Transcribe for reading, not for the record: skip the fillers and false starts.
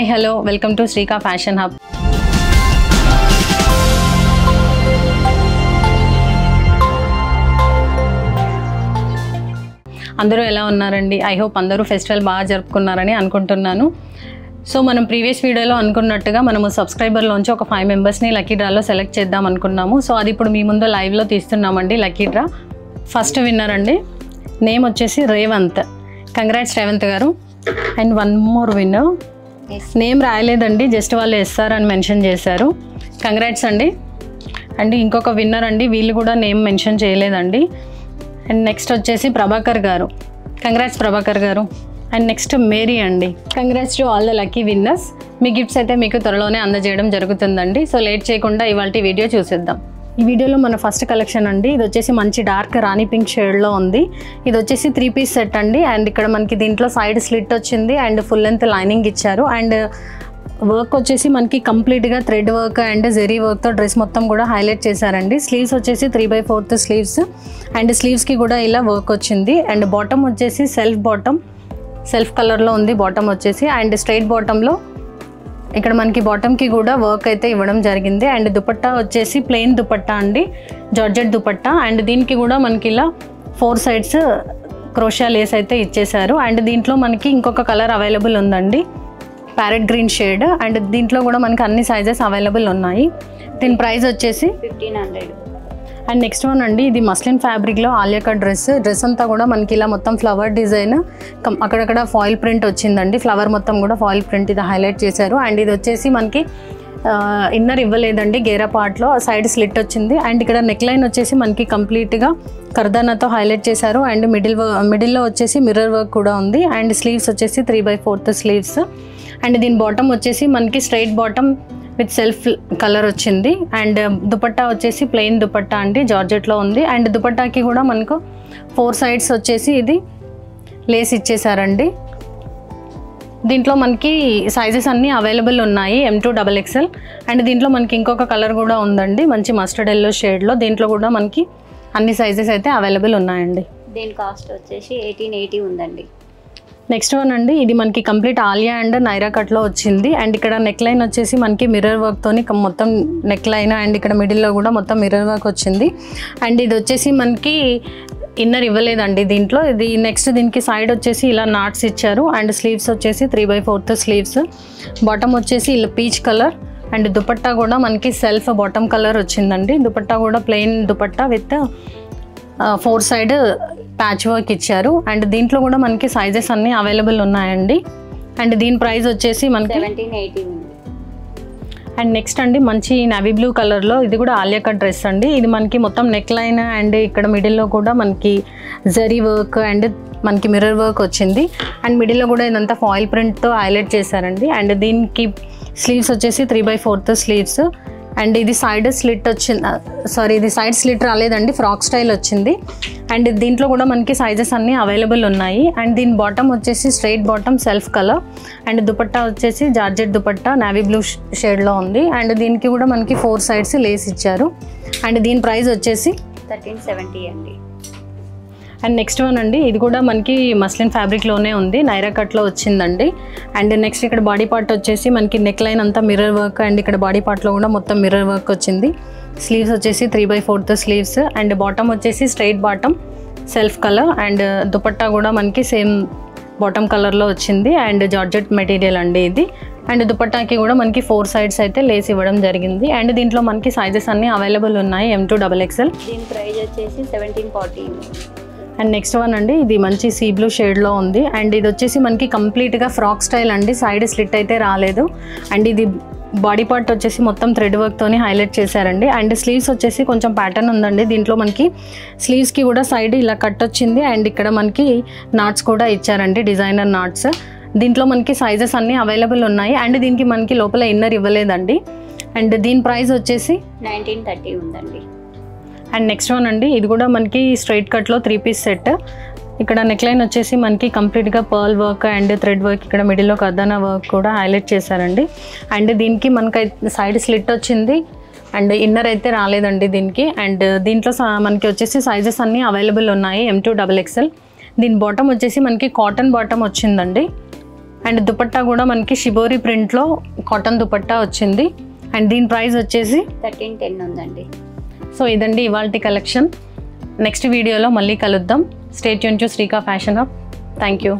Hi hello welcome to Srika fashion hub. అందరూ ఎలా ఉన్నారండి? ఐ హోప్ అందరూ ఫెస్టివల్ బాగా జరుపుకున్నారని అనుకుంటున్నాను. సో మనం ప్రీవియస్ వీడియోలో అనుకున్నట్టుగా మనము సబ్స్క్రైబర్లోంచి ఒక 5 మెంబర్స్ని లక్కీ డ్రాలో సెలెక్ట్ చేద్దాం అనుకున్నాము. సో అది ఇప్పుడు మీ ముందు లైవ్లో తీస్తున్నామండి. లక్కీ డ్రా ఫస్ట్ విన్నర్ అండి, నేమ్ వచ్చేసి Revanth. Congrats Revanth garu. And one more winner, name రాయలేదండి, జస్ట్ వాళ్ళు ఎస్ఆర్ అని మెన్షన్ చేశారు. కంగ్రాట్స్ అండి. అండ్ ఇంకొక విన్నర్ అండి, వీళ్ళు కూడా నేమ్ మెన్షన్ చేయలేదండి. అండ్ నెక్స్ట్ వచ్చేసి Prabhakar garu. Congrats Prabhakar garu. And next Mary అండి. Congrats to all the lucky winners. మీ గిఫ్ట్స్ అయితే మీకు త్వరలోనే అందజేయడం జరుగుతుందండి. సో లేట్ చేయకుండా ఇవాళ వీడియో చూసేద్దాం. ఈ వీడియోలో మన ఫస్ట్ కలెక్షన్ అండి, ఇది వచ్చేసి మంచి డార్క్ రాణి పింక్ షేడ్లో ఉంది. ఇది వచ్చేసి 3 పీస్ సెట్ అండి. అండ్ ఇక్కడ మనకి దీంట్లో సైడ్ స్లిట్ వచ్చింది అండ్ ఫుల్ లెంత్ లైనింగ్ ఇచ్చారు. అండ్ వర్క్ వచ్చేసి మనకి కంప్లీట్గా థ్రెడ్ వర్క్ అండ్ జెరీ వర్క్తో డ్రెస్ మొత్తం కూడా హైలైట్ చేశారండి. స్లీవ్స్ వచ్చేసి 3/4 స్లీవ్స్ అండ్ స్లీవ్స్కి కూడా ఇలా వర్క్ వచ్చింది. అండ్ బాటమ్ వచ్చేసి సెల్ఫ్ కలర్లో ఉంది బాటమ్ వచ్చేసి. అండ్ స్ట్రైట్ బాటంలో ఇక్కడ మనకి బాటమ్కి కూడా వర్క్ అయితే ఇవ్వడం జరిగింది. అండ్ దుపట్టా వచ్చేసి ప్లెయిన్ దుపట్టా అండి, జార్జెట్ దుపట్టా. అండ్ దీనికి కూడా మనకి ఇలా 4 సైడ్స్ క్రోషియా లేస్ అయితే ఇచ్చేసారు. అండ్ దీంట్లో మనకి ఇంకొక కలర్ అవైలబుల్ ఉందండి, ప్యారెట్ గ్రీన్ షేడ్. అండ్ దీంట్లో కూడా మనకి అన్ని సైజెస్ అవైలబుల్ ఉన్నాయి. దీని ప్రైస్ వచ్చేసి 1500. అండ్ నెక్స్ట్ వన్ అండి, ఇది మస్లిన్ ఫ్యాబ్రిక్లో ఆలియా కట్ డ్రెస్ అంతా కూడా మనకి ఇలా మొత్తం ఫ్లవర్ డిజైన్, అక్కడక్కడ ఫాయిల్ ప్రింట్ వచ్చిందండి. ఫ్లవర్ మొత్తం కూడా ఫాయిల్ ప్రింట్ ఇది హైలైట్ చేశారు. అండ్ ఇది వచ్చేసి మనకి ఇన్నర్ ఇవ్వలేదండి, గేరా పార్ట్లో సైడ్ స్లిట్ వచ్చింది. అండ్ ఇక్కడ నెక్ లైన్ వచ్చేసి మనకి కంప్లీట్గా కర్దానాతో హైలైట్ చేశారు. అండ్ మిడిల్లో వచ్చేసి మిర్రర్ వర్క్ కూడా ఉంది. అండ్ స్లీవ్స్ వచ్చేసి 3/4 స్లీవ్స్. అండ్ దీని బాటమ్ వచ్చేసి మనకి straight bottom with self colour వచ్చింది. అండ్ దుపట్టా వచ్చేసి ప్లెయిన్ దుపట్టా అండి, జార్జెట్లో ఉంది. అండ్ దుపట్టాకి కూడా మనకు 4 సైడ్స్ వచ్చేసి ఇది లేస్ ఇచ్చేసారండి. దీంట్లో మనకి సైజెస్ అన్నీ అవైలబుల్ ఉన్నాయి, M2 XXL. అండ్ దీంట్లో మనకి ఇంకొక కలర్ కూడా ఉందండి, మంచి మస్టర్డ్ ఎల్లో షేడ్లో. దీంట్లో కూడా మనకి అన్ని సైజెస్ అయితే అవైలబుల్ ఉన్నాయండి. దీని కాస్ట్ వచ్చేసి 1880 ఉందండి. నెక్స్ట్ వన్ అండి, ఇది మనకి కంప్లీట్ ఆలియా అండ్ నైరా కట్లో వచ్చింది. అండ్ ఇక్కడ నెక్ లైన్ వచ్చేసి మనకి మిర్రర్ వర్క్తోని మొత్తం నెక్ లైన్ అండ్ ఇక్కడ మిడిల్లో కూడా మొత్తం మిర్రర్ వర్క్ వచ్చింది. అండ్ ఇది వచ్చేసి మనకి ఇన్నర్ ఇవ్వలేదండి దీంట్లో. ఇది నెక్స్ట్ దీనికి సైడ్ వచ్చేసి ఇలా నాట్స్ ఇచ్చారు. అండ్ స్లీవ్స్ వచ్చేసి 3/4 స్లీవ్స్. బాటమ్ వచ్చేసి ఇలా పీచ్ కలర్. అండ్ దుపట్టా కూడా మనకి సెల్ఫ్ బాటమ్ కలర్ వచ్చిందండి. దుపట్టా కూడా plain dupatta with 4 side patch work ఇచ్చారు. అండ్ దీంట్లో కూడా మనకి సైజెస్ అన్నీ అవైలబుల్ ఉన్నాయండి. అండ్ దీని ప్రైస్ వచ్చేసి మనకి 1780 ఉంది. అండ్ నెక్స్ట్ అండి, మంచి నేవీ బ్లూ కలర్లో ఇది కూడా ఆలియా కట్ డ్రెస్ అండి. ఇది మనకి మొత్తం నెక్ లైన్ అండ్ ఇక్కడ మిడిల్లో కూడా మనకి జరీ వర్క్ అండ్ మనకి మిర్రర్ వర్క్ వచ్చింది. అండ్ మిడిల్లో కూడా ఇదంతా ఫాయిల్ ప్రింట్తో హైలైట్ చేశారండి. అండ్ దీనికి స్లీవ్స్ వచ్చేసి 3/4 స్లీవ్స్. అండ్ ఇది సైడ్ స్లిట్ వచ్చింది, ఇది సైడ్ స్లిట్ రాలేదండి, ఫ్రాక్ స్టైల్ వచ్చింది. అండ్ దీంట్లో కూడా మనకి సైజెస్ అన్నీ అవైలబుల్ ఉన్నాయి. అండ్ దీని బాటమ్ వచ్చేసి straight bottom self colour. And dupatta వచ్చేసి జార్జెట్ దుపట్టా నేవీ బ్లూ షేడ్లో ఉంది. అండ్ దీనికి కూడా మనకి 4 సైడ్స్ లేస్ ఇచ్చారు. అండ్ దీని ప్రైస్ వచ్చేసి 1370 అండి. అండ్ నెక్స్ట్ వన్ అండి, ఇది కూడా మనకి మస్లిన్ ఫ్యాబ్రిక్లోనే ఉంది, నైరా కట్లో వచ్చిందండి. అండ్ నెక్స్ట్ ఇక్కడ బాడీ పార్ట్ వచ్చేసి మనకి నెక్ లైన్ అంతా మిర్రర్ వర్క్ అండ్ ఇక్కడ బాడీ పార్ట్లో కూడా మొత్తం మిర్రర్ వర్క్ వచ్చింది. స్లీవ్స్ వచ్చేసి 3/4 స్లీవ్స్. అండ్ బాటమ్ వచ్చేసి straight bottom self colour. And dupatta కూడా మనకి సేమ్ బాటమ్ కలర్లో వచ్చింది. అండ్ జార్జెట్ మెటీరియల్ అండి ఇది. అండ్ దుపట్టాకి కూడా మనకి 4 సైడ్స్ అయితే లేస్ ఇవ్వడం జరిగింది. అండ్ దీంట్లో మనకి సైజెస్ అన్నీ అవైలబుల్ ఉన్నాయి, M2 XXL. దీని ప్రైస్ వచ్చేసి 1740. అండ్ నెక్స్ట్ వన్ అండి, ఇది మంచి సీ బ్లూ షేడ్లో ఉంది. అండ్ ఇది వచ్చేసి మనకి కంప్లీట్గా ఫ్రాక్ స్టైల్ అండి, సైడ్ స్లిట్ అయితే రాలేదు. అండ్ ఇది బాడీ పార్ట్ వచ్చేసి మొత్తం థ్రెడ్ వర్క్తోని హైలైట్ చేశారండి. అండ్ స్లీవ్స్ వచ్చేసి కొంచెం ప్యాటర్న్ ఉందండి. దీంట్లో మనకి స్లీవ్స్కి కూడా సైడ్ ఇలా కట్ వచ్చింది. అండ్ ఇక్కడ మనకి నాట్స్ కూడా ఇచ్చారండి, డిజైనర్ నాట్స్. దీంట్లో మనకి సైజెస్ అన్నీ అవైలబుల్ ఉన్నాయి. అండ్ దీనికి మనకి లోపల ఇన్నర్ ఇవ్వలేదండి. అండ్ దీని ప్రైస్ వచ్చేసి 1930 ఉందండి. అండ్ నెక్స్ట్ వన్ అండి, ఇది కూడా మనకి స్ట్రైట్ కట్లో 3 పీస్ సెట్. ఇక్కడ నెక్ లైన్ వచ్చేసి మనకి కంప్లీట్గా pearl work and thread work, ఇక్కడ మిడిల్లో కర్దానా వర్క్ కూడా హైలైట్ చేశారండి. అండ్ దీనికి మనకి సైడ్ స్లిట్ వచ్చింది అండ్ ఇన్నర్ అయితే రాలేదండి దీనికి. అండ్ దీంట్లో మనకి వచ్చేసి సైజెస్ అన్నీ అవైలబుల్ ఉన్నాయి, M2 XXL. దీని బాటమ్ వచ్చేసి మనకి కాటన్ బాటమ్ వచ్చిందండి. అండ్ దుపట్టా కూడా మనకి షిబోరి ప్రింట్లో కాటన్ దుపట్టా వచ్చింది. అండ్ దీని ప్రైస్ వచ్చేసి 1310 ఉందండి. సో ఇదండి ఇవాల్టి కలెక్షన్. నెక్స్ట్ వీడియోలో మళ్ళీ కలుద్దాం. Stay tuned to Srika fashion hub. Thank you.